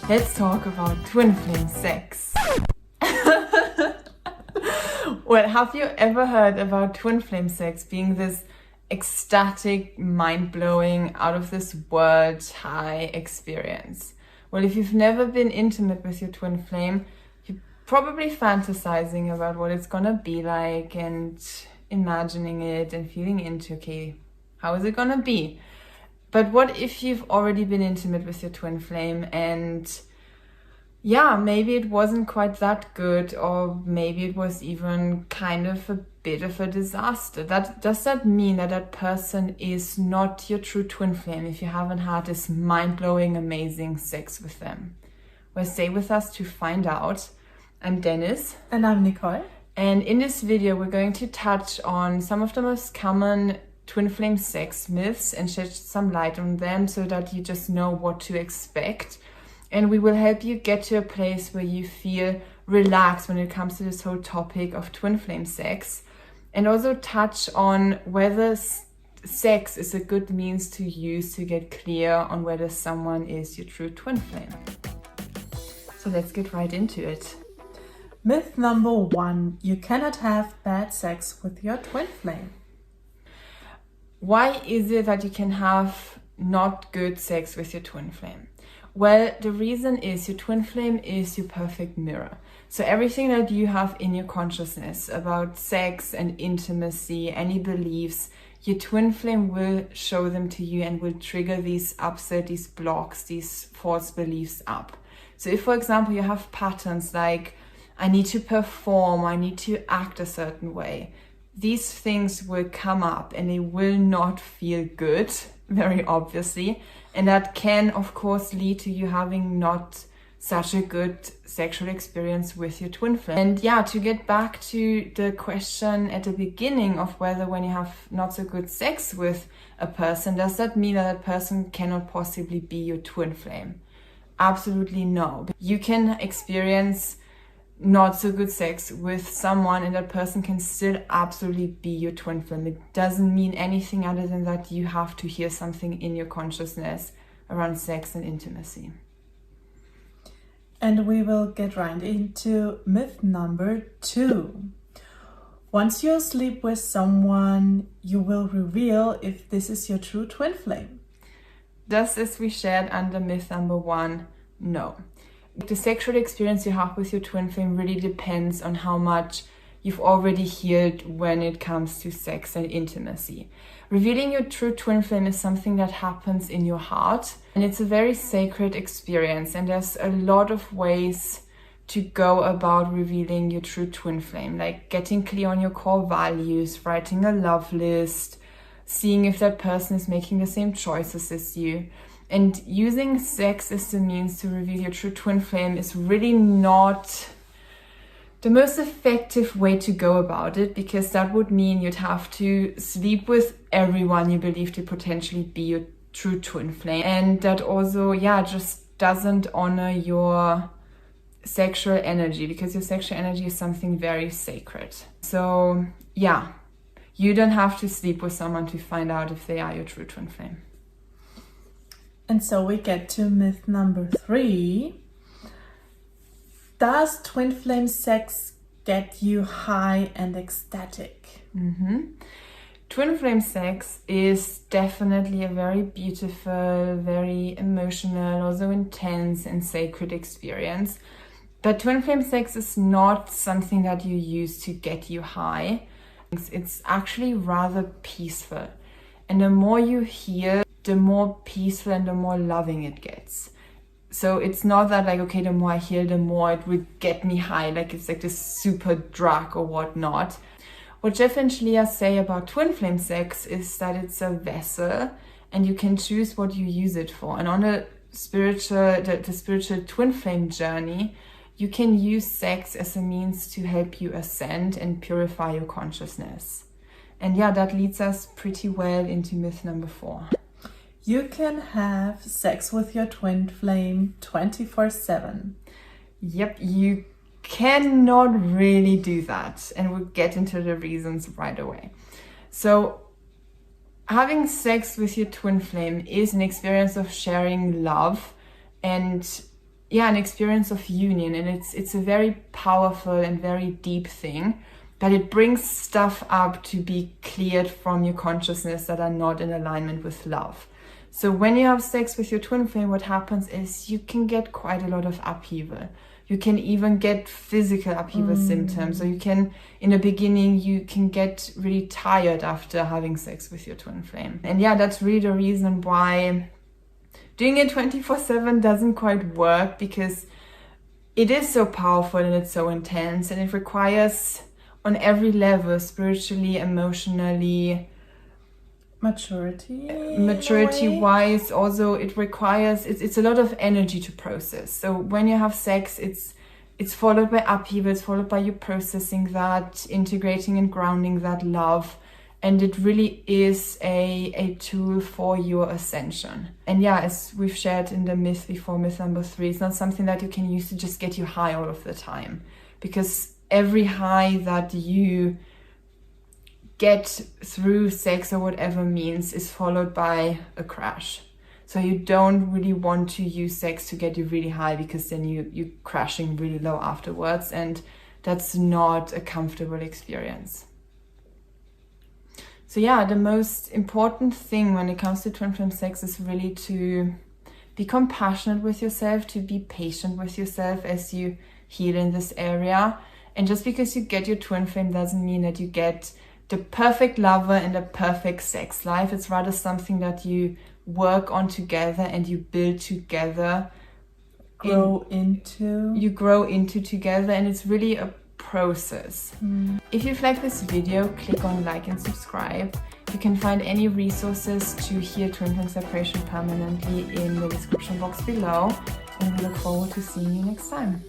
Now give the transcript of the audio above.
Let's talk about twin flame sex. Well, have you ever heard about twin flame sex being this ecstatic, mind-blowing, out of this world high experience? Well, if you've never been intimate with your twin flame, you're probably fantasizing about what it's gonna be like and imagining it and feeling into, okay, how is it gonna be? But what if you've already been intimate with your twin flame and yeah, maybe it wasn't quite that good, or maybe it was even kind of a bit of a disaster. Does that mean that that person is not your true twin flame if you haven't had this mind-blowing, amazing sex with them? Well, stay with us to find out. I'm Denis. And I'm Nicole. And in this video, we're going to touch on some of the most common twin flame sex myths and shed some light on them so that you just know what to expect. And we will help you get to a place where you feel relaxed when it comes to this whole topic of twin flame sex, and also touch on whether sex is a good means to use to get clear on whether someone is your true twin flame. So let's get right into it. Myth number 1, you cannot have bad sex with your twin flame. Why is it that you can have not good sex with your twin flame? Well, the reason is your twin flame is your perfect mirror. So everything that you have in your consciousness about sex and intimacy, any beliefs, your twin flame will show them to you and will trigger these upset, these blocks, these false beliefs up. So if, for example, you have patterns like, I need to perform, I need to act a certain way, these things will come up and they will not feel good, very obviously. And that can, of course, lead to you having not such a good sexual experience with your twin flame. And yeah, to get back to the question at the beginning of whether when you have not so good sex with a person, does that mean that that person cannot possibly be your twin flame? Absolutely no. You can experience not so good sex with someone and that person can still absolutely be your twin flame. It doesn't mean anything other than that you have to hear something in your consciousness around sex and intimacy. And we will get right into myth number 2. Once you sleep with someone, you will reveal if this is your true twin flame. Just as we shared under myth number 1, no. The sexual experience you have with your twin flame really depends on how much you've already healed when it comes to sex and intimacy. Revealing your true twin flame is something that happens in your heart, and it's a very sacred experience, and there's a lot of ways to go about revealing your true twin flame, like getting clear on your core values, writing a love list, seeing if that person is making the same choices as you. And using sex as the means to reveal your true twin flame is really not the most effective way to go about it, because that would mean you'd have to sleep with everyone you believe to potentially be your true twin flame. And that also, just doesn't honor your sexual energy, because your sexual energy is something very sacred. So you don't have to sleep with someone to find out if they are your true twin flame. And so we get to myth number 3. Does twin flame sex get you high and ecstatic? Twin flame sex is definitely a very beautiful, very emotional, also intense and sacred experience. But twin flame sex is not something that you use to get you high. It's actually rather peaceful. And the more you heal, the more peaceful and the more loving it gets. So it's not that like, okay, the more I heal, the more it will get me high, like it's like this super drug or whatnot. What Jeff and Shlia say about twin flame sex is that it's a vessel and you can choose what you use it for. And on the spiritual twin flame journey, you can use sex as a means to help you ascend and purify your consciousness. And that leads us pretty well into myth number 4. You can have sex with your twin flame 24/7. Yep, you cannot really do that. And we'll get into the reasons right away. So having sex with your twin flame is an experience of sharing love and an experience of union, and it's a very powerful and very deep thing, but it brings stuff up to be cleared from your consciousness that are not in alignment with love. So when you have sex with your twin flame, what happens is you can get quite a lot of upheaval. You can even get physical upheaval symptoms. So you can, in the beginning, you can get really tired after having sex with your twin flame. And yeah, that's really the reason why doing it 24/7 doesn't quite work, because it is so powerful and it's so intense, and it requires on every level, spiritually, emotionally, maturity wise, also it requires, it's a lot of energy to process. So when you have sex, it's followed by upheavals, followed by you processing that, integrating and grounding that love. And it really is a tool for your ascension. And yeah, as we've shared in the myth before, myth number 3, it's not something that you can use to just get you high all of the time, because every high that you get through sex or whatever means is followed by a crash. So you don't really want to use sex to get you really high, because then you're crashing really low afterwards, and that's not a comfortable experience. So yeah, the most important thing when it comes to twin flame sex is really to be compassionate with yourself, to be patient with yourself as you heal in this area. And just because you get your twin flame doesn't mean that you get the perfect lover and the perfect sex life. It's rather something that you work on together and you build together. You grow into together, and it's really a process. If you've liked this video, click on like and subscribe. You can find any resources to heal twin flame separation permanently in the description box below, and we look forward to seeing you next time.